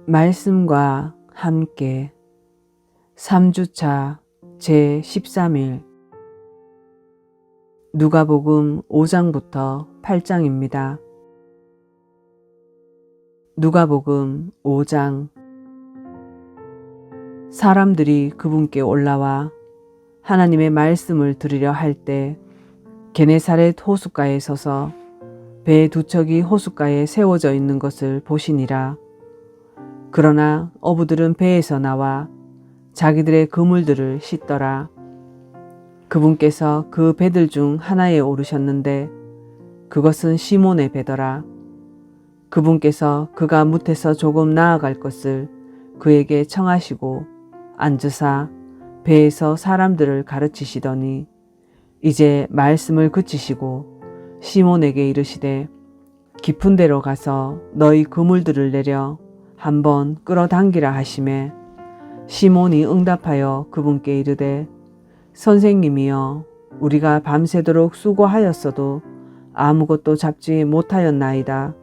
말씀과 함께 3주차 제13일 누가복음 5장부터 8장입니다. 누가복음 5장. 사람들이 그분께 올라와 하나님의 말씀을 들으려 할 때 게네사렛 호숫가에 서서 배 두 척이 호숫가에 세워져 있는 것을 보시니라. 그러나 어부들은 배에서 나와 자기들의 그물들을 씻더라. 그분께서 그 배들 중 하나에 오르셨는데 그것은 시몬의 배더라. 그분께서 그가 무태서 조금 나아갈 것을 그에게 청하시고 앉으사 배에서 사람들을 가르치시더니 이제 말씀을 그치시고 시몬에게 이르시되 깊은 데로 가서 너희 그물들을 내려 한번 끌어당기라 하시매 시몬이 응답하여 그분께 이르되 선생님이여 우리가 밤새도록 수고하였어도 아무것도 잡지 못하였나이다.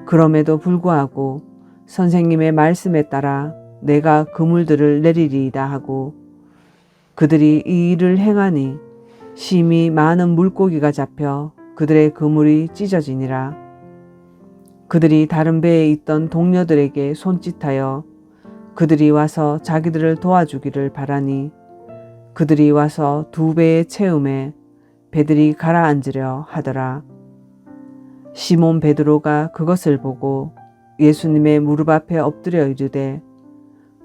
그럼에도 불구하고 선생님의 말씀에 따라 내가 그물들을 내리리이다 하고 그들이 이 일을 행하니 심히 많은 물고기가 잡혀 그들의 그물이 찢어지니라. 그들이 다른 배에 있던 동료들에게 손짓하여 그들이 와서 자기들을 도와주기를 바라니 그들이 와서 두 배의 채움에 배들이 가라앉으려 하더라. 시몬 베드로가 그것을 보고 예수님의 무릎 앞에 엎드려 이르되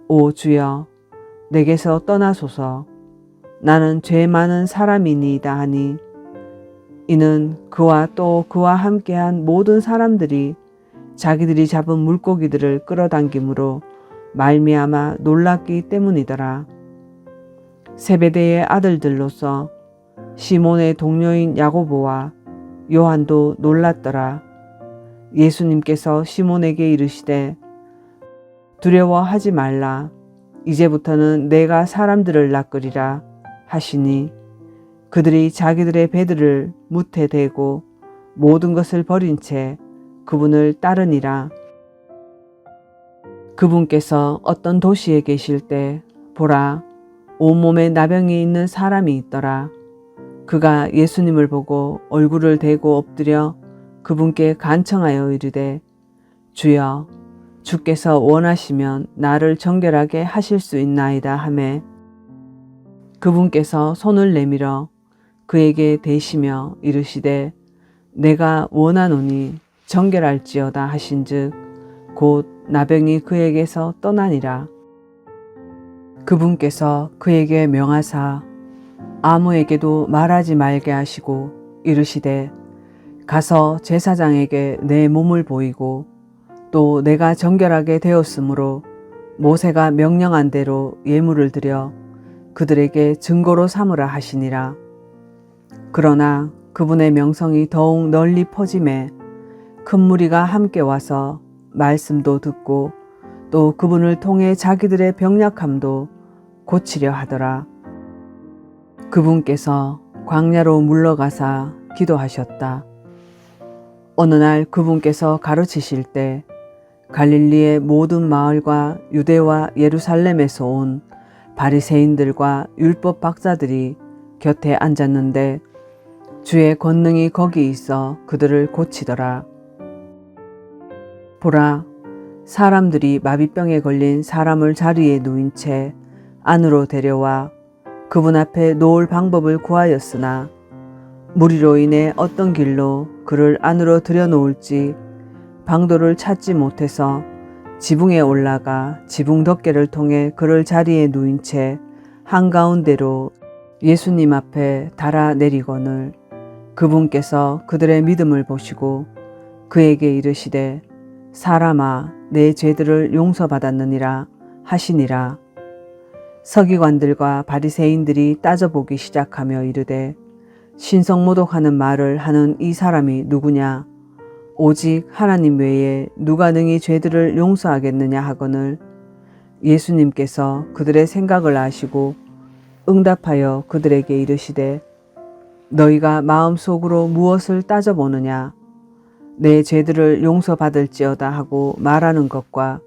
오 주여 내게서 떠나소서 나는 죄 많은 사람이니이다 하니 이는 그와 또 그와 함께한 모든 사람들이 자기들이 잡은 물고기들을 끌어당김으로 말미암아 놀랐기 때문이더라. 세베대의 아들들로서 시몬의 동료인 야고보와 요한도 놀랐더라. 예수님께서 시몬에게 이르시되 두려워하지 말라. 이제부터는 내가 사람들을 낚으리라 하시니 그들이 자기들의 배들을 무태 대고 모든 것을 버린 채 그분을 따르니라. 그분께서 어떤 도시에 계실 때 보라 온몸에 나병이 있는 사람이 있더라. 그가 예수님을 보고 얼굴을 대고 엎드려 그분께 간청하여 이르되 주여 주께서 원하시면 나를 정결하게 하실 수 있나이다 하매 그분께서 손을 내밀어 그에게 대시며 이르시되 내가 원하노니 정결할지어다 하신즉 곧 나병이 그에게서 떠나니라. 그분께서 그에게 명하사 아무에게도 말하지 말게 하시고 이르시되 가서 제사장에게 내 몸을 보이고 또 내가 정결하게 되었으므로 모세가 명령한 대로 예물을 드려 그들에게 증거로 삼으라 하시니라. 그러나 그분의 명성이 더욱 널리 퍼짐에 큰 무리가 함께 와서 말씀도 듣고 또 그분을 통해 자기들의 병약함도 고치려 하더라. 그분께서 광야로 물러가사 기도하셨다. 어느 날 그분께서 가르치실 때 갈릴리의 모든 마을과 유대와 예루살렘에서 온 바리새인들과 율법 박사들이 곁에 앉았는데 주의 권능이 거기 있어 그들을 고치더라. 보라, 사람들이 마비병에 걸린 사람을 자리에 누인 채 안으로 데려와 그분 앞에 놓을 방법을 구하였으나 무리로 인해 어떤 길로 그를 안으로 들여놓을지 방도를 찾지 못해서 지붕에 올라가 지붕 덮개를 통해 그를 자리에 누인 채 한가운데로 예수님 앞에 달아 내리거늘 그분께서 그들의 믿음을 보시고 그에게 이르시되 사람아 내 죄들을 용서받았느니라 하시니라. 서기관들과 바리새인들이 따져보기 시작하며 이르되 신성모독하는 말을 하는 이 사람이 누구냐? 오직 하나님 외에 누가 능히 죄들을 용서하겠느냐 하거늘 예수님께서 그들의 생각을 아시고 응답하여 그들에게 이르시되 너희가 마음속으로 무엇을 따져보느냐? 내 죄들을 용서받을지어다 하고 말하는 것과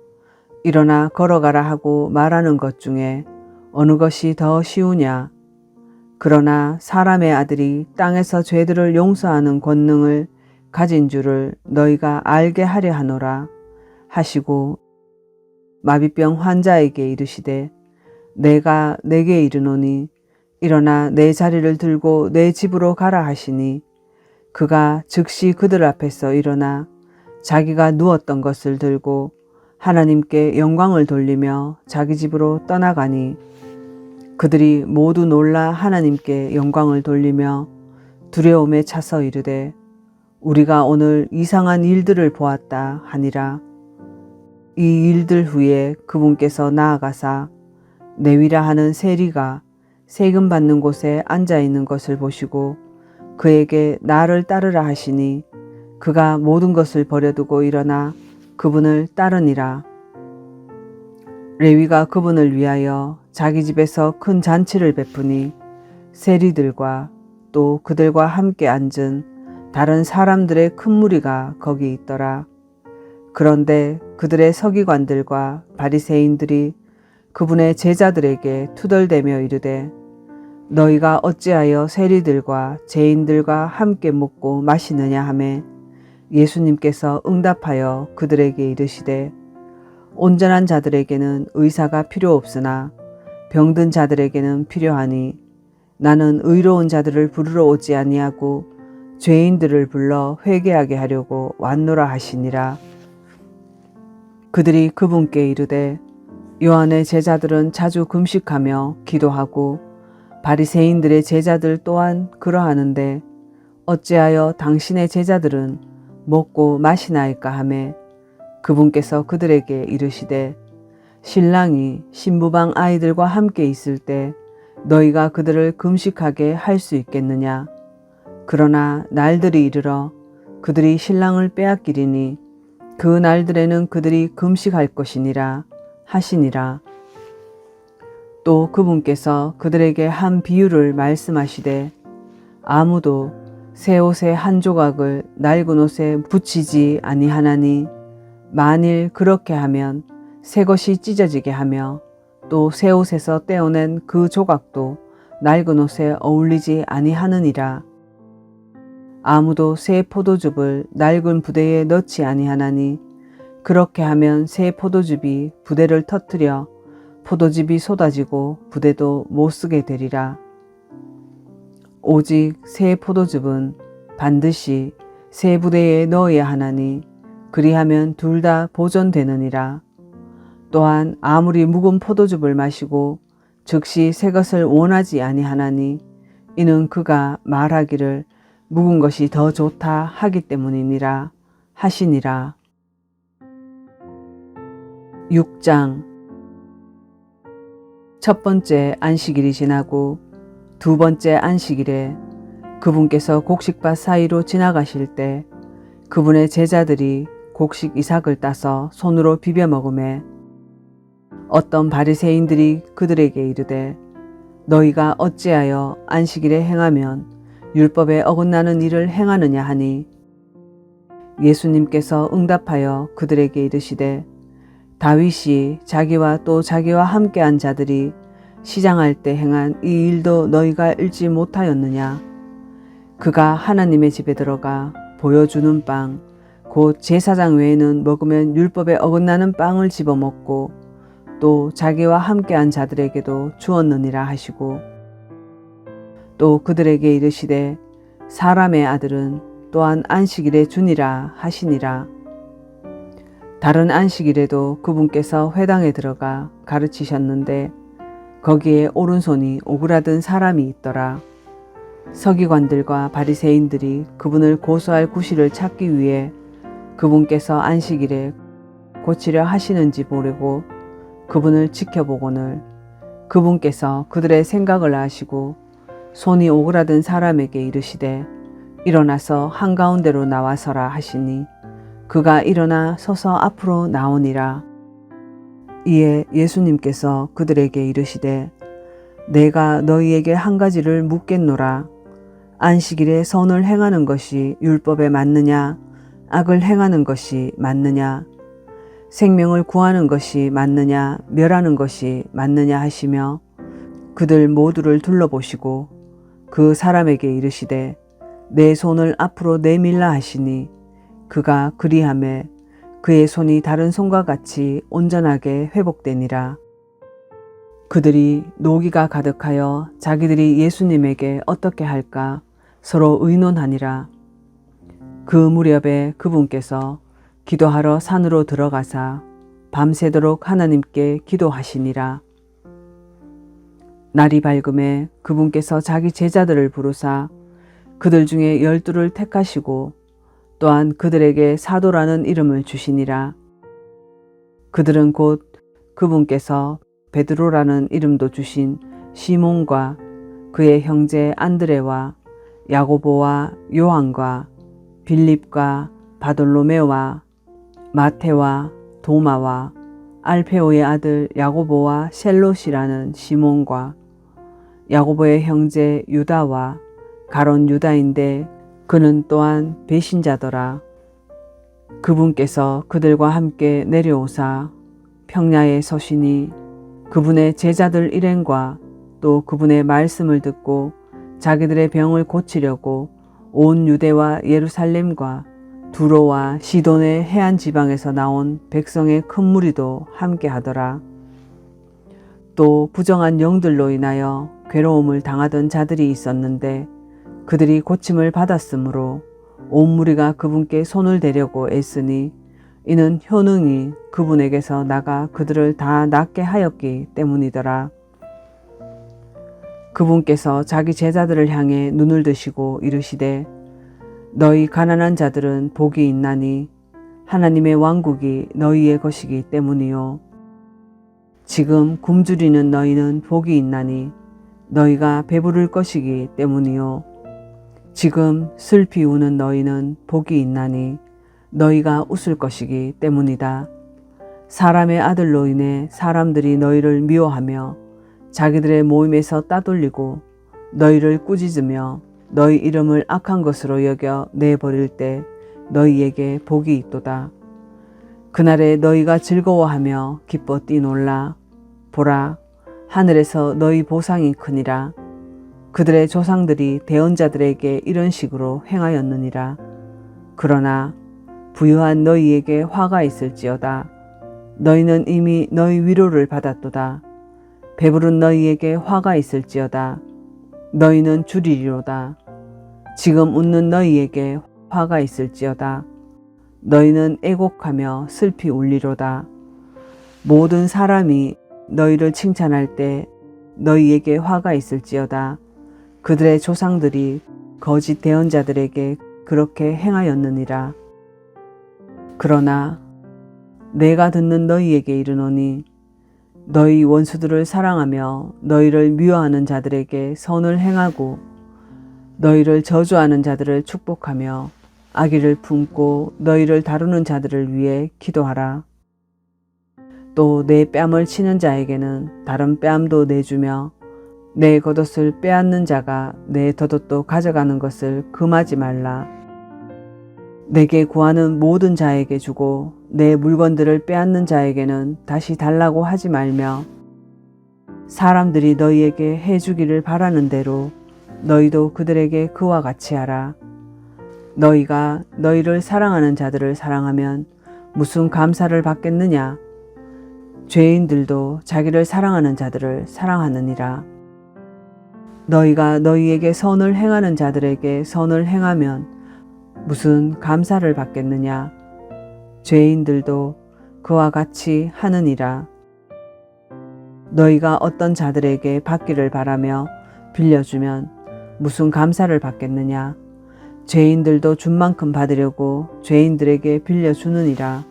일어나 걸어가라 하고 말하는 것 중에 어느 것이 더 쉬우냐? 그러나 사람의 아들이 땅에서 죄들을 용서하는 권능을 가진 줄을 너희가 알게 하려 하노라 하시고 마비병 환자에게 이르시되 내가 내게 이르노니 일어나 내 자리를 들고 내 집으로 가라 하시니 그가 즉시 그들 앞에서 일어나 자기가 누웠던 것을 들고 하나님께 영광을 돌리며 자기 집으로 떠나가니 그들이 모두 놀라 하나님께 영광을 돌리며 두려움에 차서 이르되 우리가 오늘 이상한 일들을 보았다 하니라. 이 일들 후에 그분께서 나아가사 레위라 하는 세리가 세금 받는 곳에 앉아 있는 것을 보시고 그에게 나를 따르라 하시니 그가 모든 것을 버려두고 일어나 그분을 따르니라. 레위가 그분을 위하여 자기 집에서 큰 잔치를 베푸니 세리들과 또 그들과 함께 앉은 다른 사람들의 큰 무리가 거기 있더라. 그런데 그들의 서기관들과 바리새인들이 그분의 제자들에게 투덜대며 이르되 너희가 어찌하여 세리들과 죄인들과 함께 먹고 마시느냐 하매 예수님께서 응답하여 그들에게 이르시되 온전한 자들에게는 의사가 필요 없으나 병든 자들에게는 필요하니 나는 의로운 자들을 부르러 오지 아니하고 죄인들을 불러 회개하게 하려고 왔노라 하시니라. 그들이 그분께 이르되 요한의 제자들은 자주 금식하며 기도하고 바리새인들의 제자들 또한 그러하는데 어찌하여 당신의 제자들은 먹고 마시나이까 하매 그분께서 그들에게 이르시되 신랑이 신부방 아이들과 함께 있을 때 너희가 그들을 금식하게 할 수 있겠느냐? 그러나 날들이 이르러 그들이 신랑을 빼앗기리니 그 날들에는 그들이 금식할 것이니라 하시니라. 또 그분께서 그들에게 한 비유를 말씀하시되 아무도 새 옷의 한 조각을 낡은 옷에 붙이지 아니하나니 만일 그렇게 하면 새 것이 찢어지게 하며 또 새 옷에서 떼어낸 그 조각도 낡은 옷에 어울리지 아니하느니라. 아무도 새 포도즙을 낡은 부대에 넣지 아니하나니 그렇게 하면 새 포도즙이 부대를 터뜨려 포도즙이 쏟아지고 부대도 못쓰게 되리라. 오직 새 포도즙은 반드시 새 부대에 넣어야 하나니 그리하면 둘 다 보존되느니라. 또한 아무리 묵은 포도즙을 마시고 즉시 새 것을 원하지 아니하나니 이는 그가 말하기를 묵은 것이 더 좋다 하기 때문이니라 하시니라. 6장. 첫 번째 안식일이 지나고 두 번째 안식일에 그분께서 곡식밭 사이로 지나가실 때 그분의 제자들이 곡식 이삭을 따서 손으로 비벼 먹으매 어떤 바리새인들이 그들에게 이르되 너희가 어찌하여 안식일에 행하면 율법에 어긋나는 일을 행하느냐 하니 예수님께서 응답하여 그들에게 이르시되 다윗이 자기와 또 자기와 함께한 자들이 시장할 때 행한 이 일도 너희가 읽지 못하였느냐? 그가 하나님의 집에 들어가 보여주는 빵 곧 제사장 외에는 먹으면 율법에 어긋나는 빵을 집어먹고 또 자기와 함께한 자들에게도 주었느니라 하시고 또 그들에게 이르시되 사람의 아들은 또한 안식일에 주니라 하시니라. 다른 안식일에도 그분께서 회당에 들어가 가르치셨는데 거기에 오른손이 오그라든 사람이 있더라. 서기관들과 바리새인들이 그분을 고소할 구실을 찾기 위해 그분께서 안식일에 고치려 하시는지 보려고 그분을 지켜보거늘 그분께서 그들의 생각을 아시고 손이 오그라든 사람에게 이르시되 일어나서 한가운데로 나와서라 하시니 그가 일어나 서서 앞으로 나오니라. 이에 예수님께서 그들에게 이르시되 내가 너희에게 한 가지를 묻겠노라. 안식일에 선을 행하는 것이 율법에 맞느냐 악을 행하는 것이 맞느냐? 생명을 구하는 것이 맞느냐 멸하는 것이 맞느냐 하시며 그들 모두를 둘러보시고 그 사람에게 이르시되 내 손을 앞으로 내밀라 하시니 그가 그리하매 그의 손이 다른 손과 같이 온전하게 회복되니라. 그들이 노기가 가득하여 자기들이 예수님에게 어떻게 할까 서로 의논하니라. 그 무렵에 그분께서 기도하러 산으로 들어가사 밤새도록 하나님께 기도하시니라. 날이 밝음에 그분께서 자기 제자들을 부르사 그들 중에 12를 택하시고 또한 그들에게 사도라는 이름을 주시니라. 그들은 곧 그분께서 베드로라는 이름도 주신 시몬과 그의 형제 안드레와 야고보와 요한과 빌립과 바돌로메와 마테와 도마와 알페오의 아들 야고보와 셀롯이라는 시몬과 야고보의 형제 유다와 가론 유다인데 그는 또한 배신자더라. 그분께서 그들과 함께 내려오사 평야에 서시니 그분의 제자들 일행과 또 그분의 말씀을 듣고 자기들의 병을 고치려고 온 유대와 예루살렘과 두로와 시돈의 해안 지방에서 나온 백성의 큰 무리도 함께 하더라. 또 부정한 영들로 인하여 괴로움을 당하던 자들이 있었는데 그들이 고침을 받았으므로 온 무리가 그분께 손을 대려고 애쓰니 이는 효능이 그분에게서 나가 그들을 다 낫게 하였기 때문이더라. 그분께서 자기 제자들을 향해 눈을 드시고 이르시되 너희 가난한 자들은 복이 있나니 하나님의 왕국이 너희의 것이기 때문이요. 지금 굶주리는 너희는 복이 있나니 너희가 배부를 것이기 때문이요. 지금 슬피 우는 너희는 복이 있나니 너희가 웃을 것이기 때문이다. 사람의 아들로 인해 사람들이 너희를 미워하며 자기들의 모임에서 따돌리고 너희를 꾸짖으며 너희 이름을 악한 것으로 여겨 내버릴 때 너희에게 복이 있도다. 그날에 너희가 즐거워하며 기뻐 뛰놀라. 보라, 하늘에서 너희 보상이 크니라. 그들의 조상들이 대언자들에게 이런 식으로 행하였느니라. 그러나 부유한 너희에게 화가 있을지어다. 너희는 이미 너희 위로를 받았도다. 배부른 너희에게 화가 있을지어다. 너희는 줄이리로다. 지금 웃는 너희에게 화가 있을지어다. 너희는 애곡하며 슬피 울리로다. 모든 사람이 너희를 칭찬할 때 너희에게 화가 있을지어다. 그들의 조상들이 거짓 대언자들에게 그렇게 행하였느니라. 그러나 내가 듣는 너희에게 이르노니 너희 원수들을 사랑하며 너희를 미워하는 자들에게 선을 행하고 너희를 저주하는 자들을 축복하며 악의를 품고 너희를 다루는 자들을 위해 기도하라. 또 내 뺨을 치는 자에게는 다른 뺨도 내주며 내 겉옷을 빼앗는 자가 내 겉옷도 가져가는 것을 금하지 말라. 내게 구하는 모든 자에게 주고 내 물건들을 빼앗는 자에게는 다시 달라고 하지 말며 사람들이 너희에게 해주기를 바라는 대로 너희도 그들에게 그와 같이 하라. 너희가 너희를 사랑하는 자들을 사랑하면 무슨 감사를 받겠느냐? 죄인들도 자기를 사랑하는 자들을 사랑하느니라. 너희가 너희에게 선을 행하는 자들에게 선을 행하면 무슨 감사를 받겠느냐? 죄인들도 그와 같이 하느니라. 너희가 어떤 자들에게 받기를 바라며 빌려주면 무슨 감사를 받겠느냐? 죄인들도 준 만큼 받으려고 죄인들에게 빌려주느니라.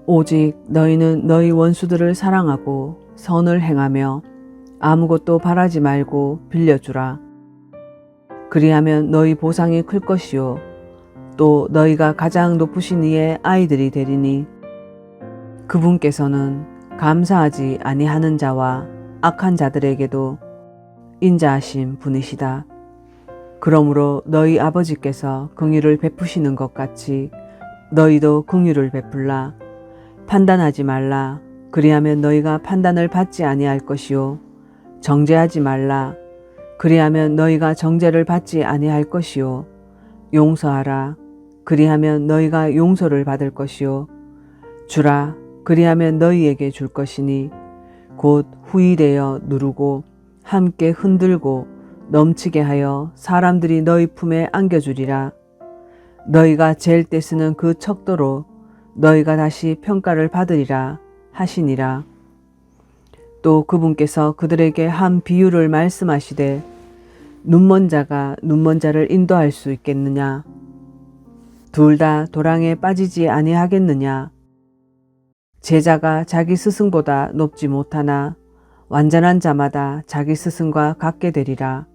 오직 너희는 너희 원수들을 사랑하고 선을 행하며 아무것도 바라지 말고 빌려주라. 그리하면 너희 보상이 클 것이요 또 너희가 가장 높으신 이의 아이들이 되리니 그분께서는 감사하지 아니하는 자와 악한 자들에게도 인자하신 분이시다. 그러므로 너희 아버지께서 긍휼을 베푸시는 것 같이 너희도 긍휼을 베풀라. 판단하지 말라. 그리하면 너희가 판단을 받지 아니할 것이요. 정죄하지 말라. 그리하면 너희가 정죄를 받지 아니할 것이요. 용서하라. 그리하면 너희가 용서를 받을 것이요. 주라. 그리하면 너희에게 줄 것이니 곧 후히되어 누르고 함께 흔들고 넘치게 하여 사람들이 너희 품에 안겨주리라. 너희가 잴 때 쓰는 그 척도로 너희가 다시 평가를 받으리라 하시니라. 또 그분께서 그들에게 한 비유를 말씀하시되 눈먼 자가 눈먼 자를 인도할 수 있겠느냐? 둘 다 도랑에 빠지지 아니하겠느냐? 제자가 자기 스승보다 높지 못하나 완전한 자마다 자기 스승과 같게 되리라.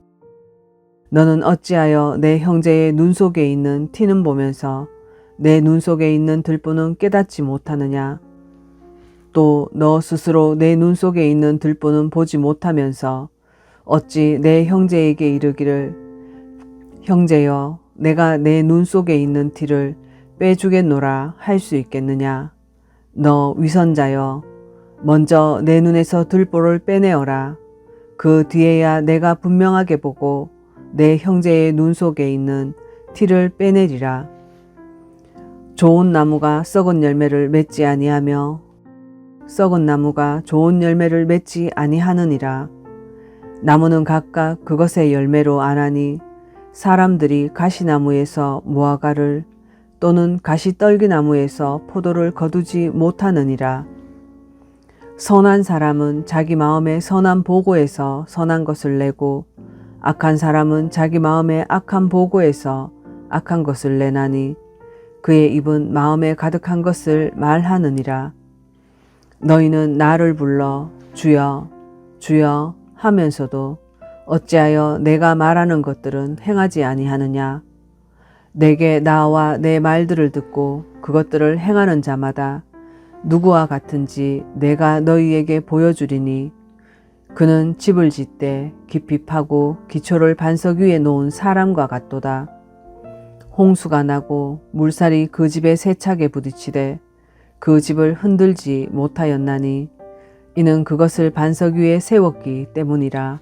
너는 어찌하여 내 형제의 눈 속에 있는 티는 보면서 내 눈 속에 있는 들보는 깨닫지 못하느냐? 또 너 스스로 내 눈 속에 있는 들보는 보지 못하면서 어찌 내 형제에게 이르기를 형제여 내가 내 눈 속에 있는 티를 빼주겠노라 할 수 있겠느냐? 너 위선자여 먼저 내 눈에서 들보를 빼내어라. 그 뒤에야 내가 분명하게 보고 내 형제의 눈 속에 있는 티를 빼내리라. 좋은 나무가 썩은 열매를 맺지 아니하며 썩은 나무가 좋은 열매를 맺지 아니하느니라. 나무는 각각 그것의 열매로 아나니 사람들이 가시나무에서 무화과를 또는 가시떨기나무에서 포도를 거두지 못하느니라. 선한 사람은 자기 마음의 선한 보고에서 선한 것을 내고 악한 사람은 자기 마음의 악한 보고에서 악한 것을 내나니 그의 입은 마음에 가득한 것을 말하느니라. 너희는 나를 불러 주여 주여 하면서도 어찌하여 내가 말하는 것들은 행하지 아니하느냐? 내게 나와 내 말들을 듣고 그것들을 행하는 자마다 누구와 같은지 내가 너희에게 보여주리니 그는 집을 짓되 깊이 파고 기초를 반석 위에 놓은 사람과 같도다. 홍수가 나고 물살이 그 집에 세차게 부딪히되 그 집을 흔들지 못하였나니 이는 그것을 반석 위에 세웠기 때문이라.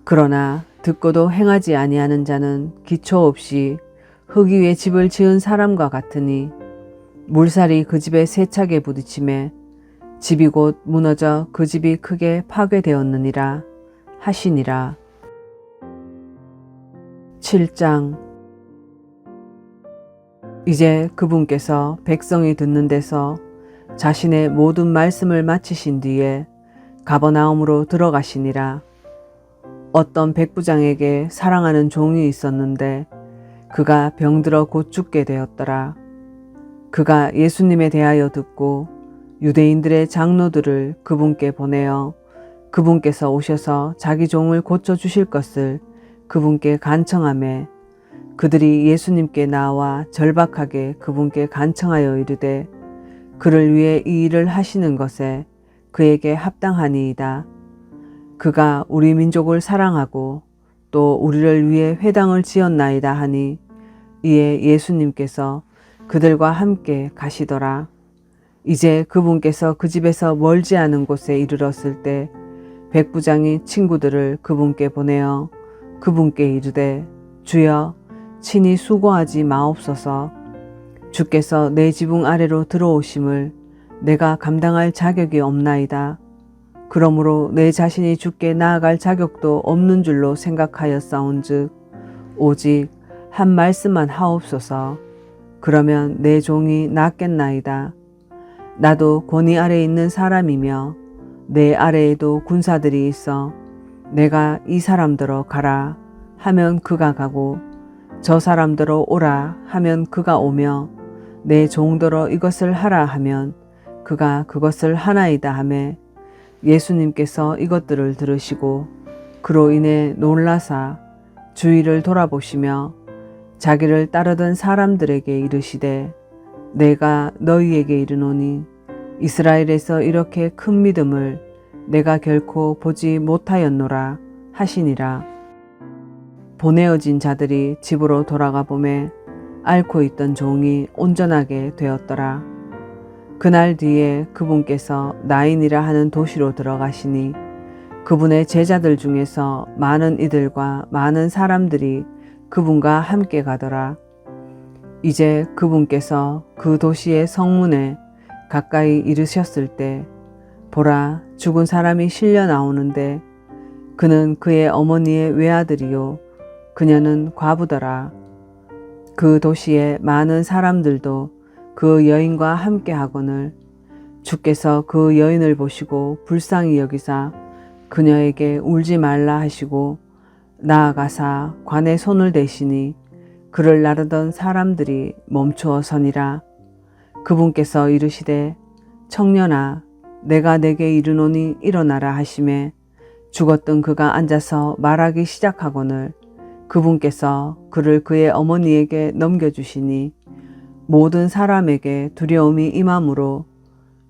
그러나 듣고도 행하지 아니하는 자는 기초 없이 흙 위에 집을 지은 사람과 같으니 물살이 그 집에 세차게 부딪힘에 집이 곧 무너져 그 집이 크게 파괴되었느니라 하시니라. 7장. 이제 그분께서 백성이 듣는 데서 자신의 모든 말씀을 마치신 뒤에 가버나움으로 들어가시니라. 어떤 백부장에게 사랑하는 종이 있었는데 그가 병들어 곧 죽게 되었더라. 그가 예수님에 대하여 듣고 유대인들의 장로들을 그분께 보내어 그분께서 오셔서 자기 종을 고쳐주실 것을 그분께 간청하매 그들이 예수님께 나와 절박하게 그분께 간청하여 이르되 그를 위해 이 일을 하시는 것에 그에게 합당하니이다. 그가 우리 민족을 사랑하고 또 우리를 위해 회당을 지었나이다 하니 이에 예수님께서 그들과 함께 가시더라. 이제 그분께서 그 집에서 멀지 않은 곳에 이르렀을 때 백부장이 친구들을 그분께 보내어 그분께 이르되 주여 친히 수고하지 마옵소서. 주께서 내 지붕 아래로 들어오심을 내가 감당할 자격이 없나이다. 그러므로 내 자신이 주께 나아갈 자격도 없는 줄로 생각하였사온즉 오직 한 말씀만 하옵소서. 그러면 내 종이 낫겠나이다. 나도 권위 아래에 있는 사람이며 내 아래에도 군사들이 있어 내가 이 사람들어 가라 하면 그가 가고 저 사람들어 오라 하면 그가 오며 내 종들어 이것을 하라 하면 그가 그것을 하나이다 하매 예수님께서 이것들을 들으시고 그로 인해 놀라사 주위를 돌아보시며 자기를 따르던 사람들에게 이르시되 내가 너희에게 이르노니 이스라엘에서 이렇게 큰 믿음을 내가 결코 보지 못하였노라 하시니라. 보내어진 자들이 집으로 돌아가 보매 앓고 있던 종이 온전하게 되었더라. 그날 뒤에 그분께서 나인이라 하는 도시로 들어가시니 그분의 제자들 중에서 많은 이들과 많은 사람들이 그분과 함께 가더라. 이제 그분께서 그 도시의 성문에 가까이 이르셨을 때 보라, 죽은 사람이 실려 나오는데 그는 그의 어머니의 외아들이요 그녀는 과부더라. 그 도시의 많은 사람들도 그 여인과 함께 하거늘 주께서 그 여인을 보시고 불쌍히 여기사 그녀에게 울지 말라 하시고 나아가사 관에 손을 대시니 그를 나르던 사람들이 멈추어 서니라. 그분께서 이르시되 청년아 내가 내게 이르노니 일어나라 하시매 죽었던 그가 앉아서 말하기 시작하거늘 그분께서 그를 그의 어머니에게 넘겨주시니 모든 사람에게 두려움이 임함으로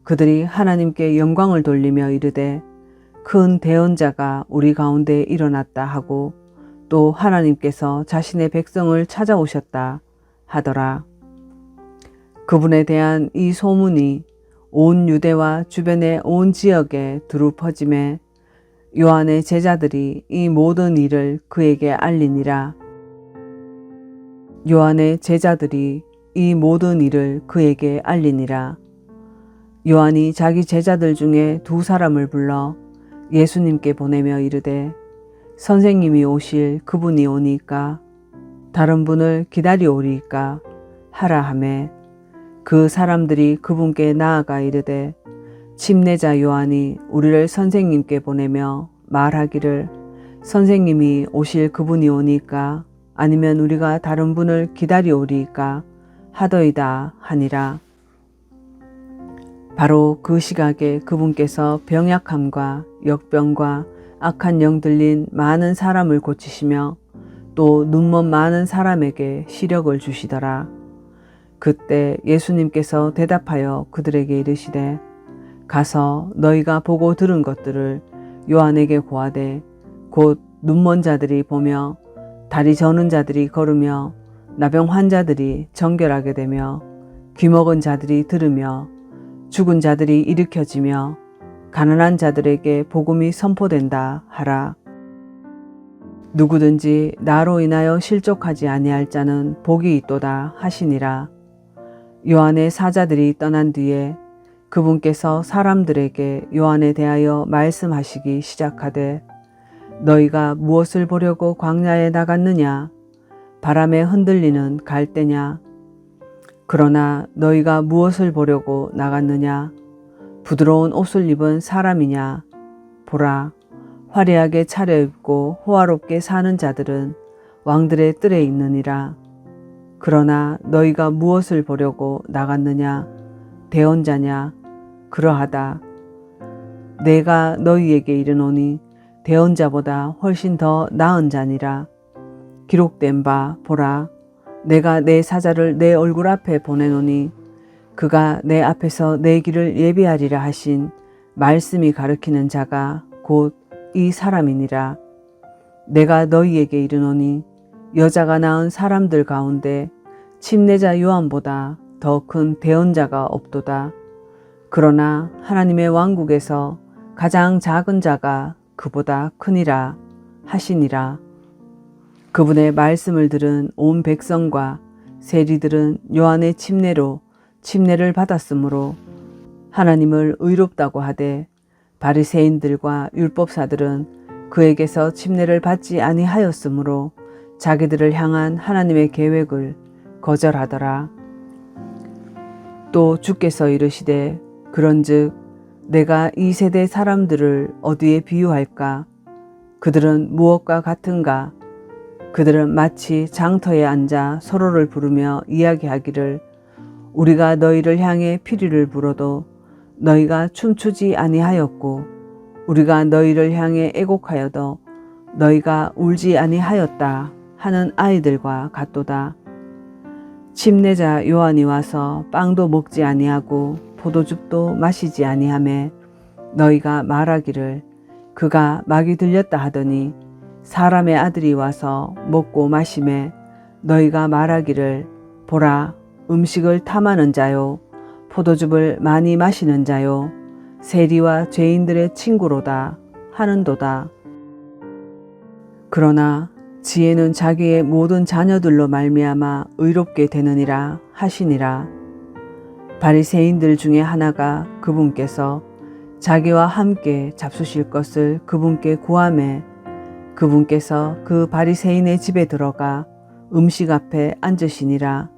그들이 하나님께 영광을 돌리며 이르되 큰 대언자가 우리 가운데 일어났다 하고 또 하나님께서 자신의 백성을 찾아오셨다 하더라. 그분에 대한 이 소문이 온 유대와 주변의 온 지역에 두루 퍼짐에 요한의 제자들이 이 모든 일을 그에게 알리니라. 요한의 제자들이 이 모든 일을 그에게 알리니라. 요한이 자기 제자들 중에 두 사람을 불러 예수님께 보내며 이르되 선생님이 오실 그분이 오니까 다른 분을 기다리오리이까 하라 하매 그 사람들이 그분께 나아가 이르되 침례자 요한이 우리를 선생님께 보내며 말하기를 선생님이 오실 그분이 오니까 아니면 우리가 다른 분을 기다리오리이까 하더이다 하니라. 바로 그 시각에 그분께서 병약함과 역병과 악한 영 들린 많은 사람을 고치시며 또 눈먼 많은 사람에게 시력을 주시더라. 그때 예수님께서 대답하여 그들에게 이르시되 가서 너희가 보고 들은 것들을 요한에게 고하되 곧 눈먼 자들이 보며 다리 저는 자들이 걸으며 나병 환자들이 정결하게 되며 귀먹은 자들이 들으며 죽은 자들이 일으켜지며 가난한 자들에게 복음이 선포된다 하라. 누구든지 나로 인하여 실족하지 아니할 자는 복이 있도다 하시니라. 요한의 사자들이 떠난 뒤에 그분께서 사람들에게 요한에 대하여 말씀하시기 시작하되 너희가 무엇을 보려고 광야에 나갔느냐? 바람에 흔들리는 갈대냐? 그러나 너희가 무엇을 보려고 나갔느냐? 부드러운 옷을 입은 사람이냐? 보라, 화려하게 차려입고 호화롭게 사는 자들은 왕들의 뜰에 있느니라. 그러나 너희가 무엇을 보려고 나갔느냐? 대언자냐? 그러하다. 내가 너희에게 이르노니 대언자보다 훨씬 더 나은 자니라. 기록된 바 보라, 내가 내 사자를 내 얼굴 앞에 보내노니 그가 내 앞에서 내 길을 예비하리라 하신 말씀이 가르치는 자가 곧 이 사람이니라. 내가 너희에게 이르노니 여자가 낳은 사람들 가운데 침례자 요한보다 더 큰 대언자가 없도다. 그러나 하나님의 왕국에서 가장 작은 자가 그보다 크니라 하시니라. 그분의 말씀을 들은 온 백성과 세리들은 요한의 침례로 침례를 받았으므로 하나님을 의롭다고 하되 바리새인들과 율법사들은 그에게서 침례를 받지 아니하였으므로 자기들을 향한 하나님의 계획을 거절하더라. 또 주께서 이르시되 그런즉 내가 이 세대 사람들을 어디에 비유할까? 그들은 무엇과 같은가? 그들은 마치 장터에 앉아 서로를 부르며 이야기하기를 우리가 너희를 향해 피리를 불어도 너희가 춤추지 아니하였고 우리가 너희를 향해 애곡하여도 너희가 울지 아니하였다 하는 아이들과 같도다. 침례자 요한이 와서 빵도 먹지 아니하고 포도즙도 마시지 아니하매 너희가 말하기를 그가 막이 들렸다 하더니 사람의 아들이 와서 먹고 마시매 너희가 말하기를 보라 음식을 탐하는 자요 포도즙을 많이 마시는 자요 세리와 죄인들의 친구로다 하는도다. 그러나 지혜는 자기의 모든 자녀들로 말미암아 의롭게 되느니라 하시니라. 바리새인들 중에 하나가 그분께서 자기와 함께 잡수실 것을 그분께 구하매 그분께서 그 바리새인의 집에 들어가 음식 앞에 앉으시니라.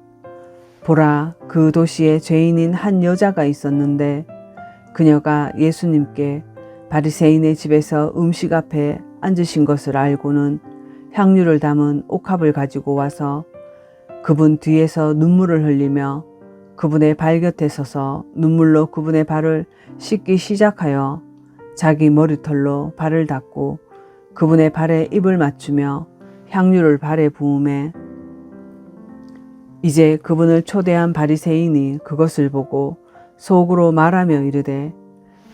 보라, 그 도시에 죄인인 한 여자가 있었는데 그녀가 예수님께 바리새인의 집에서 음식 앞에 앉으신 것을 알고는 향유를 담은 옥합을 가지고 와서 그분 뒤에서 눈물을 흘리며 그분의 발 곁에 서서 눈물로 그분의 발을 씻기 시작하여 자기 머리털로 발을 닦고 그분의 발에 입을 맞추며 향유를 발에 부으매 이제 그분을 초대한 바리새인이 그것을 보고 속으로 말하며 이르되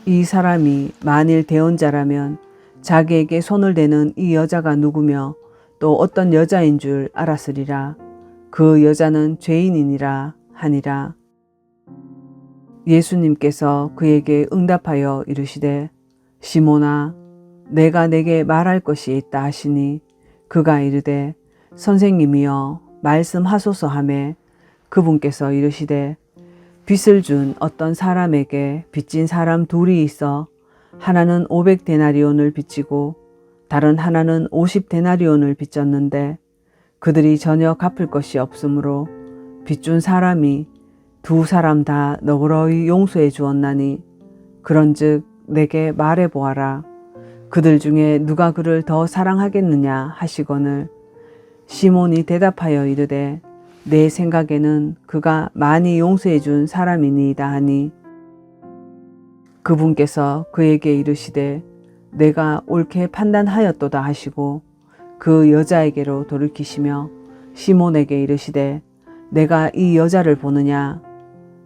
이 사람이 만일 대언자라면 자기에게 손을 대는 이 여자가 누구며 또 어떤 여자인 줄 알았으리라. 그 여자는 죄인이니라 하니라. 예수님께서 그에게 응답하여 이르시되 시몬아 내가 내게 말할 것이 있다 하시니 그가 이르되 선생님이여 말씀하소서 하매 그분께서 이르시되 빚을 준 어떤 사람에게 빚진 사람 둘이 있어 하나는 500데나리온을 빚지고 다른 하나는 50데나리온을 빚졌는데 그들이 전혀 갚을 것이 없으므로 빚준 사람이 두 사람 다 너그러이 용서해 주었나니 그런즉 내게 말해 보아라. 그들 중에 누가 그를 더 사랑하겠느냐 하시거늘 시몬이 대답하여 이르되 내 생각에는 그가 많이 용서해 준 사람이니이다 하니 그분께서 그에게 이르시되 내가 옳게 판단하였도다 하시고 그 여자에게로 돌이키시며 시몬에게 이르시되 내가 이 여자를 보느냐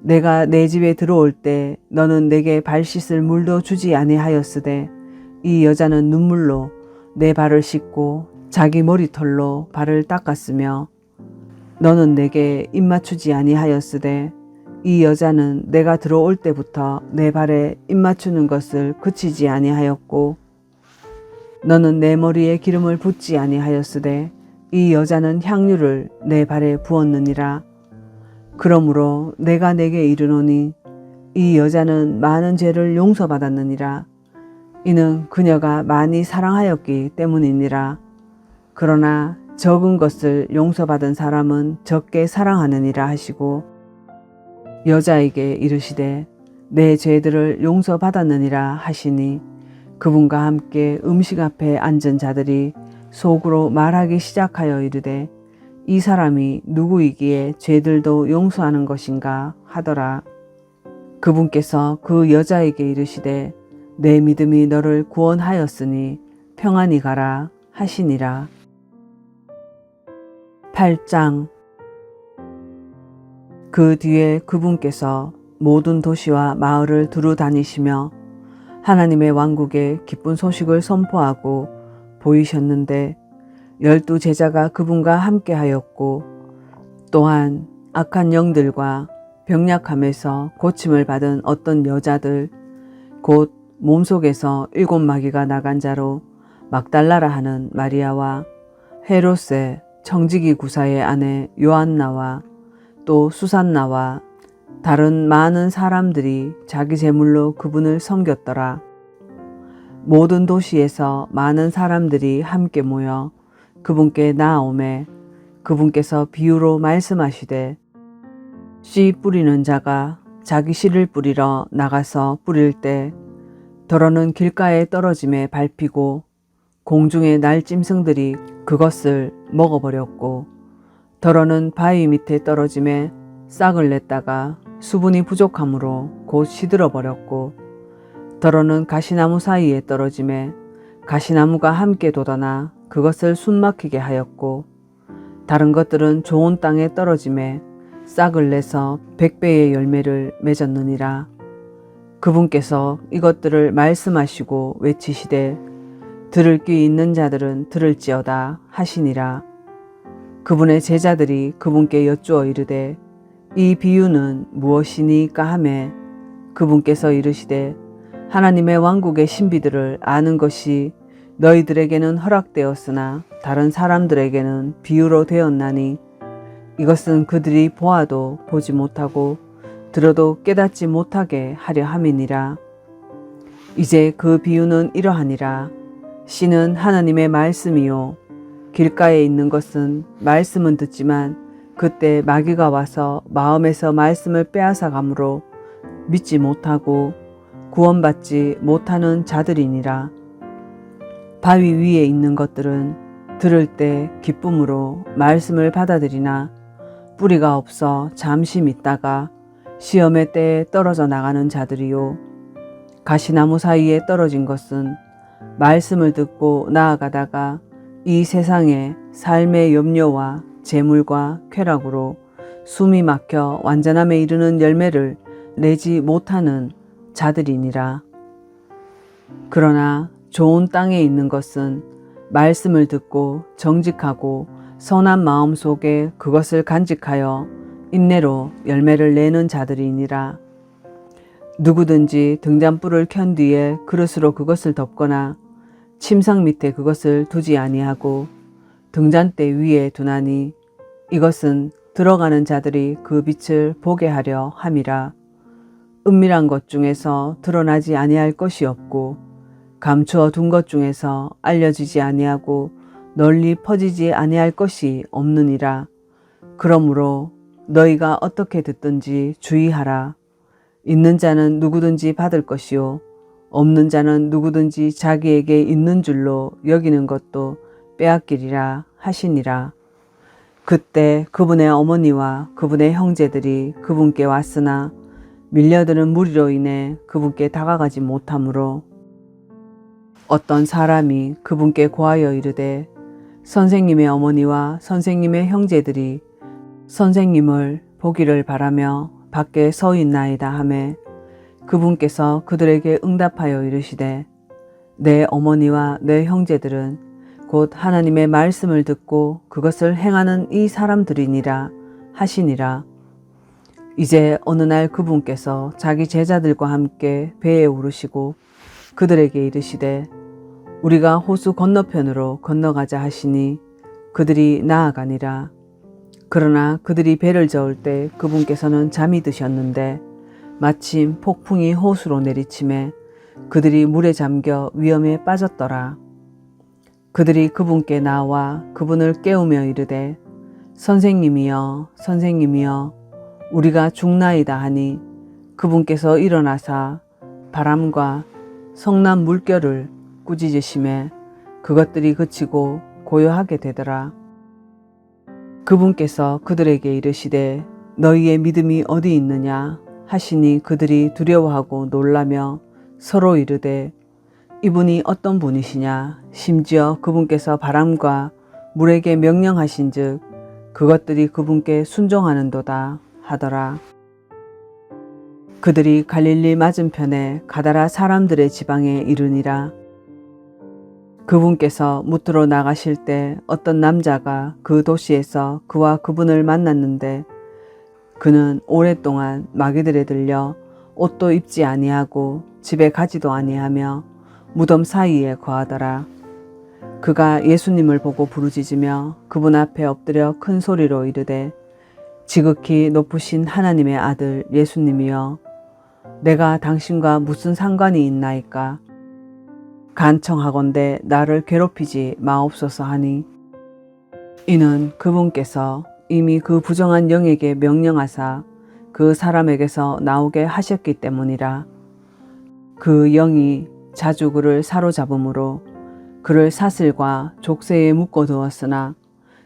내가 내 집에 들어올 때 너는 내게 발 씻을 물도 주지 아니하였으되 이 여자는 눈물로 내 발을 씻고 자기 머리털로 발을 닦았으며 너는 내게 입 맞추지 아니하였으되 이 여자는 내가 들어올 때부터 내 발에 입 맞추는 것을 그치지 아니하였고 너는 내 머리에 기름을 붓지 아니하였으되 이 여자는 향유를 내 발에 부었느니라. 그러므로 내가 내게 이르노니 이 여자는 많은 죄를 용서받았느니라. 이는 그녀가 많이 사랑하였기 때문이니라. 그러나 적은 것을 용서받은 사람은 적게 사랑하느니라 하시고 여자에게 이르시되 내 죄들을 용서받았느니라 하시니 그분과 함께 음식 앞에 앉은 자들이 속으로 말하기 시작하여 이르되 이 사람이 누구이기에 죄들도 용서하는 것인가 하더라. 그분께서 그 여자에게 이르시되 내 믿음이 너를 구원하였으니 평안히 가라 하시니라. 8장. 그 뒤에 그분께서 모든 도시와 마을을 두루 다니시며 하나님의 왕국의 기쁜 소식을 선포하고 보이셨는데 12 제자가 그분과 함께 하였고 또한 악한 영들과 병약함에서 고침을 받은 어떤 여자들 곧 몸속에서 7 마귀가 나간 자로 막달라라 하는 마리아와 헤롯의 청지기 구사의 아내 요한나와 또 수산나와 다른 많은 사람들이 자기 제물로 그분을 섬겼더라. 모든 도시에서 많은 사람들이 함께 모여 그분께 나아오매 그분께서 비유로 말씀하시되 씨 뿌리는 자가 자기 씨를 뿌리러 나가서 뿌릴 때 더러는 길가에 떨어짐에 밟히고 공중의 날짐승들이 그것을 먹어버렸고 더러는 바위 밑에 떨어짐에 싹을 냈다가 수분이 부족하므로 곧 시들어버렸고 더러는 가시나무 사이에 떨어짐에 가시나무가 함께 돋아나 그것을 숨막히게 하였고 다른 것들은 좋은 땅에 떨어짐에 싹을 내서 100배의 열매를 맺었느니라. 그분께서 이것들을 말씀하시고 외치시되 들을 귀 있는 자들은 들을지어다 하시니라. 그분의 제자들이 그분께 여쭈어 이르되 이 비유는 무엇이니까 하매 그분께서 이르시되 하나님의 왕국의 신비들을 아는 것이 너희들에게는 허락되었으나 다른 사람들에게는 비유로 되었나니 이것은 그들이 보아도 보지 못하고 들어도 깨닫지 못하게 하려 함이니라. 이제 그 비유는 이러하니라. 씨는 하나님의 말씀이요 길가에 있는 것은 말씀은 듣지만 그때 마귀가 와서 마음에서 말씀을 빼앗아 가므로 믿지 못하고 구원받지 못하는 자들이니라. 바위 위에 있는 것들은 들을 때 기쁨으로 말씀을 받아들이나 뿌리가 없어 잠시 믿다가 시험의 때에 떨어져 나가는 자들이요 가시나무 사이에 떨어진 것은 말씀을 듣고 나아가다가 이 세상의 삶의 염려와 재물과 쾌락으로 숨이 막혀 완전함에 이르는 열매를 내지 못하는 자들이니라. 그러나 좋은 땅에 있는 것은 말씀을 듣고 정직하고 선한 마음 속에 그것을 간직하여 인내로 열매를 내는 자들이니라. 누구든지 등잔불을 켠 뒤에 그릇으로 그것을 덮거나 침상 밑에 그것을 두지 아니하고 등잔대 위에 두나니 이것은 들어가는 자들이 그 빛을 보게 하려 함이라. 은밀한 것 중에서 드러나지 아니할 것이 없고 감추어 둔 것 중에서 알려지지 아니하고 널리 퍼지지 아니할 것이 없느니라. 그러므로 너희가 어떻게 듣든지 주의하라. 있는 자는 누구든지 받을 것이요 없는 자는 누구든지 자기에게 있는 줄로 여기는 것도 빼앗기리라 하시니라. 그때 그분의 어머니와 그분의 형제들이 그분께 왔으나 밀려드는 무리로 인해 그분께 다가가지 못하므로 어떤 사람이 그분께 고하여 이르되 선생님의 어머니와 선생님의 형제들이 선생님을 보기를 바라며 밖에 서 있나이다 하매 그분께서 그들에게 응답하여 이르시되 내 어머니와 내 형제들은 곧 하나님의 말씀을 듣고 그것을 행하는 이 사람들이니라 하시니라. 이제 어느 날 그분께서 자기 제자들과 함께 배에 오르시고 그들에게 이르시되 우리가 호수 건너편으로 건너가자 하시니 그들이 나아가니라. 그러나 그들이 배를 저을 때 그분께서는 잠이 드셨는데 마침 폭풍이 호수로 내리침에 그들이 물에 잠겨 위험에 빠졌더라. 그들이 그분께 나와 그분을 깨우며 이르되 선생님이여 선생님이여 우리가 죽나이다 하니 그분께서 일어나사 바람과 성난 물결을 꾸짖으심에 그것들이 그치고 고요하게 되더라. 그분께서 그들에게 이르시되 너희의 믿음이 어디 있느냐 하시니 그들이 두려워하고 놀라며 서로 이르되 이분이 어떤 분이시냐 심지어 그분께서 바람과 물에게 명령하신즉 그것들이 그분께 순종하는도다 하더라. 그들이 갈릴리 맞은편에 가다라 사람들의 지방에 이르니라. 그분께서 무트로 나가실 때 어떤 남자가 그 도시에서 그와 그분을 만났는데 그는 오랫동안 마귀들에 들려 옷도 입지 아니하고 집에 가지도 아니하며 무덤 사이에 거하더라. 그가 예수님을 보고 부르짖으며 그분 앞에 엎드려 큰 소리로 이르되 지극히 높으신 하나님의 아들 예수님이여 내가 당신과 무슨 상관이 있나이까 간청하건대 나를 괴롭히지 마옵소서 하니 이는 그분께서 이미 그 부정한 영에게 명령하사 그 사람에게서 나오게 하셨기 때문이라. 그 영이 자주 그를 사로잡음으로 그를 사슬과 족쇄에 묶어 두었으나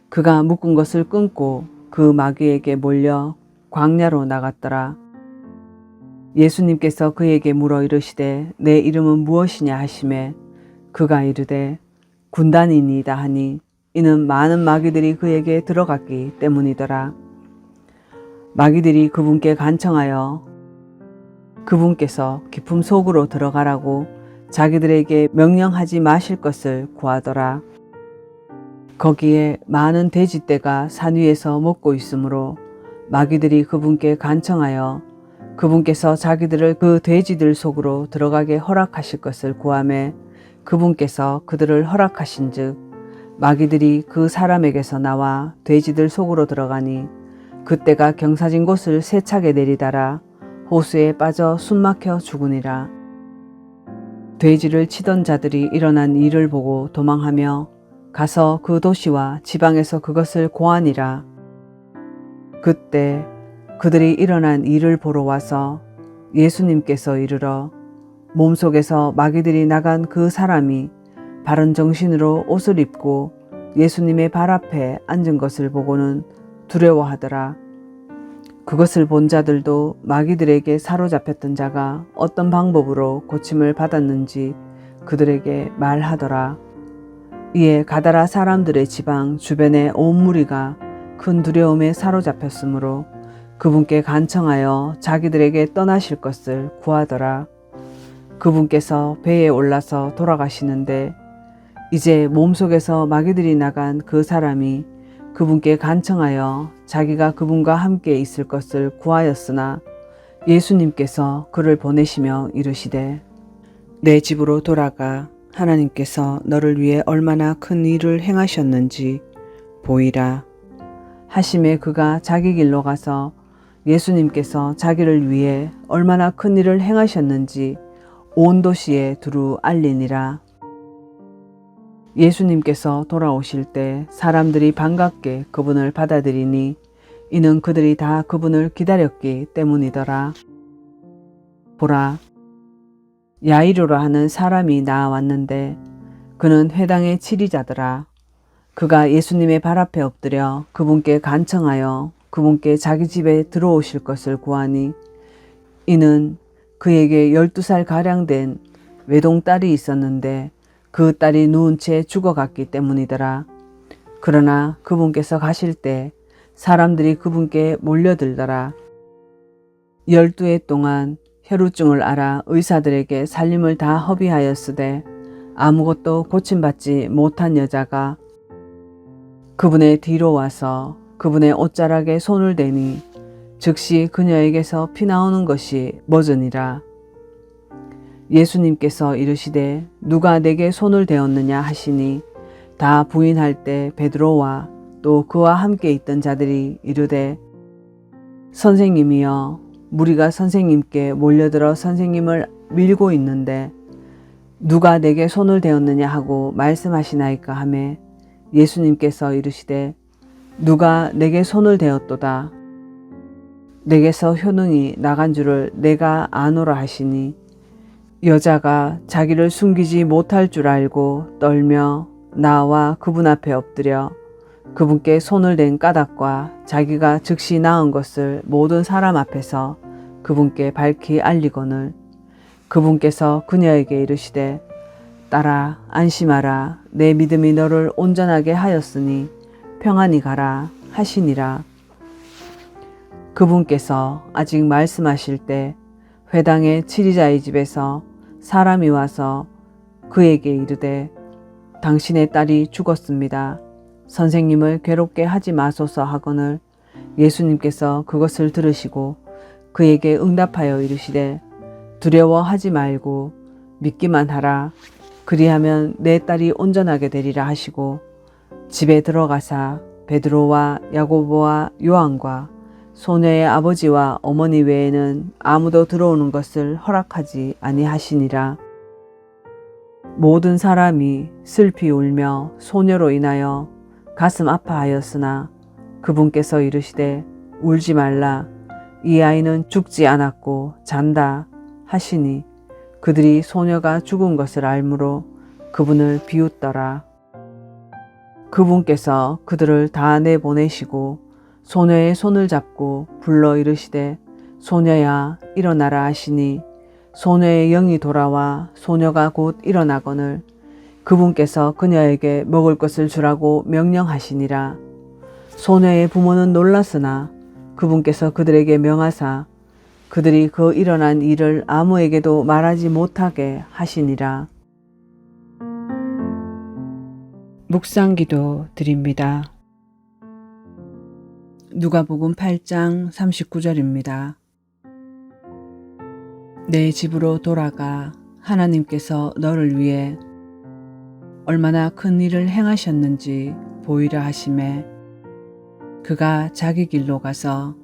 그가 묶은 것을 끊고 그 마귀에게 몰려 광야로 나갔더라. 예수님께서 그에게 물어 이르시되 내 이름은 무엇이냐 하시매 그가 이르되 군단이니이다 하니 이는 많은 마귀들이 그에게 들어갔기 때문이더라. 마귀들이 그분께 간청하여 그분께서 깊음 속으로 들어가라고 자기들에게 명령하지 마실 것을 구하더라. 거기에 많은 돼지떼가 산 위에서 먹고 있으므로 마귀들이 그분께 간청하여 그분께서 자기들을 그 돼지들 속으로 들어가게 허락하실 것을 구하매 그분께서 그들을 허락하신즉 마귀들이 그 사람에게서 나와 돼지들 속으로 들어가니 그때가 경사진 곳을 세차게 내리다라 호수에 빠져 숨막혀 죽으니라. 돼지를 치던 자들이 일어난 일을 보고 도망하며 가서 그 도시와 지방에서 그것을 고하니라. 그때 그들이 일어난 일을 보러 와서 예수님께서 이르러 몸속에서 마귀들이 나간 그 사람이 바른 정신으로 옷을 입고 예수님의 발 앞에 앉은 것을 보고는 두려워하더라. 그것을 본 자들도 마귀들에게 사로잡혔던 자가 어떤 방법으로 고침을 받았는지 그들에게 말하더라. 이에 가다라 사람들의 지방 주변의 온 무리가 큰 두려움에 사로잡혔으므로 그분께 간청하여 자기들에게 떠나실 것을 구하더라. 그분께서 배에 올라서 돌아가시는데 이제 몸속에서 마귀들이 나간 그 사람이 그분께 간청하여 자기가 그분과 함께 있을 것을 구하였으나 예수님께서 그를 보내시며 이르시되 내 집으로 돌아가 하나님께서 너를 위해 얼마나 큰 일을 행하셨는지 보이라 하심에 그가 자기 길로 가서 예수님께서 자기를 위해 얼마나 큰 일을 행하셨는지 온 도시에 두루 알리니라. 예수님께서 돌아오실 때 사람들이 반갑게 그분을 받아들이니 이는 그들이 다 그분을 기다렸기 때문이더라. 보라, 야이로라 하는 사람이 나왔는데 그는 회당의 치리자더라. 그가 예수님의 발 앞에 엎드려 그분께 간청하여 그분께 자기 집에 들어오실 것을 구하니 이는 그에게 12살가량 된 외동딸이 있었는데 그 딸이 누운 채 죽어갔기 때문이더라. 그러나 그분께서 가실 때 사람들이 그분께 몰려들더라. 12해 동안 혈우증을 앓아 의사들에게 살림을 다 허비하였으되 아무것도 고침받지 못한 여자가 그분의 뒤로 와서 그분의 옷자락에 손을 대니 즉시 그녀에게서 피나오는 것이 멎으니라. 예수님께서 이르시되 누가 내게 손을 대었느냐 하시니 다 부인할 때 베드로와 또 그와 함께 있던 자들이 이르되 선생님이여 무리가 선생님께 몰려들어 선생님을 밀고 있는데 누가 내게 손을 대었느냐 하고 말씀하시나이까 하매 예수님께서 이르시되 누가 내게 손을 대었도다 내게서 효능이 나간 줄을 내가 아노라 하시니 여자가 자기를 숨기지 못할 줄 알고 떨며 나와 그분 앞에 엎드려 그분께 손을 댄 까닭과 자기가 즉시 나은 것을 모든 사람 앞에서 그분께 밝히 알리거늘 그분께서 그녀에게 이르시되 딸아 안심하라 내 믿음이 너를 온전하게 하였으니 평안히 가라 하시니라. 그분께서 아직 말씀하실 때 회당의 치리자의 집에서 사람이 와서 그에게 이르되 당신의 딸이 죽었습니다. 선생님을 괴롭게 하지 마소서 하거늘 예수님께서 그것을 들으시고 그에게 응답하여 이르시되 두려워하지 말고 믿기만 하라. 그리하면 내 딸이 온전하게 되리라 하시고 집에 들어가사 베드로와 야고보와 요한과 소녀의 아버지와 어머니 외에는 아무도 들어오는 것을 허락하지 아니하시니라. 모든 사람이 슬피 울며 소녀로 인하여 가슴 아파하였으나 그분께서 이르시되 울지 말라 이 아이는 죽지 않았고 잔다 하시니 그들이 소녀가 죽은 것을 알므로 그분을 비웃더라. 그분께서 그들을 다 내보내시고 소녀의 손을 잡고 불러 이르시되 소녀야 일어나라 하시니 소녀의 영이 돌아와 소녀가 곧 일어나거늘 그분께서 그녀에게 먹을 것을 주라고 명령하시니라. 소녀의 부모는 놀랐으나 그분께서 그들에게 명하사 그들이 그 일어난 일을 아무에게도 말하지 못하게 하시니라. 묵상기도 드립니다. 누가복음 8장 39절입니다. 내 집으로 돌아가 하나님께서 너를 위해 얼마나 큰 일을 행하셨는지 보이라 하시매 그가 자기 길로 가서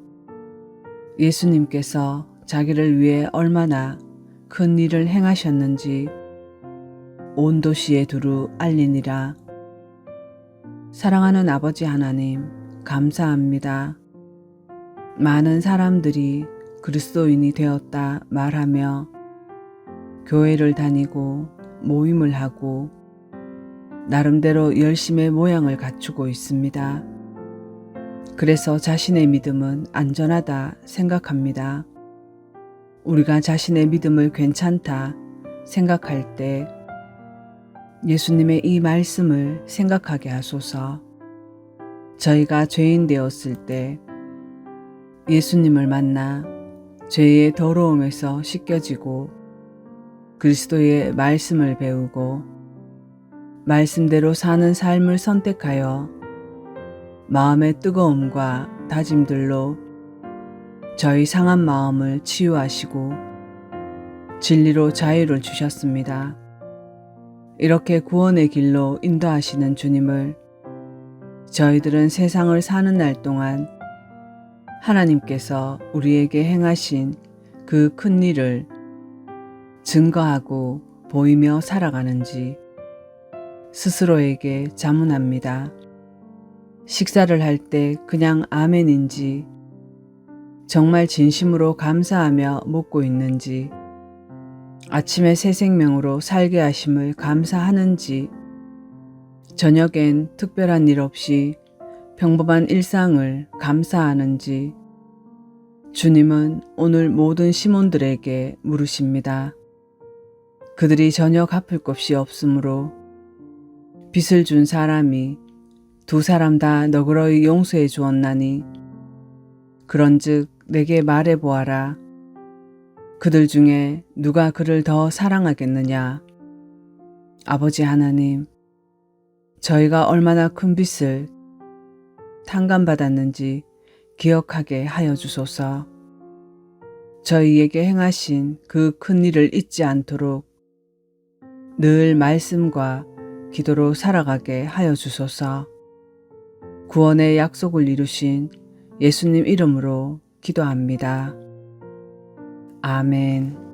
예수님께서 자기를 위해 얼마나 큰 일을 행하셨는지 온 도시에 두루 알리니라. 사랑하는 아버지 하나님, 감사합니다. 많은 사람들이 그리스도인이 되었다 말하며 교회를 다니고 모임을 하고 나름대로 열심의 모양을 갖추고 있습니다. 그래서 자신의 믿음은 안전하다 생각합니다. 우리가 자신의 믿음을 괜찮다 생각할 때 예수님의 이 말씀을 생각하게 하소서. 저희가 죄인 되었을 때 예수님을 만나 죄의 더러움에서 씻겨지고 그리스도의 말씀을 배우고 말씀대로 사는 삶을 선택하여 마음의 뜨거움과 다짐들로 저희 상한 마음을 치유하시고 진리로 자유를 주셨습니다. 이렇게 구원의 길로 인도하시는 주님을 저희들은 세상을 사는 날 동안 하나님께서 우리에게 행하신 그 큰 일을 증거하고 보이며 살아가는지 스스로에게 자문합니다. 식사를 할 때 그냥 아멘인지 정말 진심으로 감사하며 먹고 있는지 아침에 새 생명으로 살게 하심을 감사하는지 저녁엔 특별한 일 없이 평범한 일상을 감사하는지 주님은 오늘 모든 시몬들에게 물으십니다. 그들이 전혀 갚을 것이 없으므로 빚을 준 사람이 두 사람 다 너그러이 용서해 주었나니 그런즉 내게 말해 보아라. 그들 중에 누가 그를 더 사랑하겠느냐? 아버지 하나님, 저희가 얼마나 큰 빚을 탕감받았는지 기억하게 하여 주소서. 저희에게 행하신 그 큰 일을 잊지 않도록 늘 말씀과 기도로 살아가게 하여 주소서. 구원의 약속을 이루신 예수님 이름으로 기도합니다. 아멘.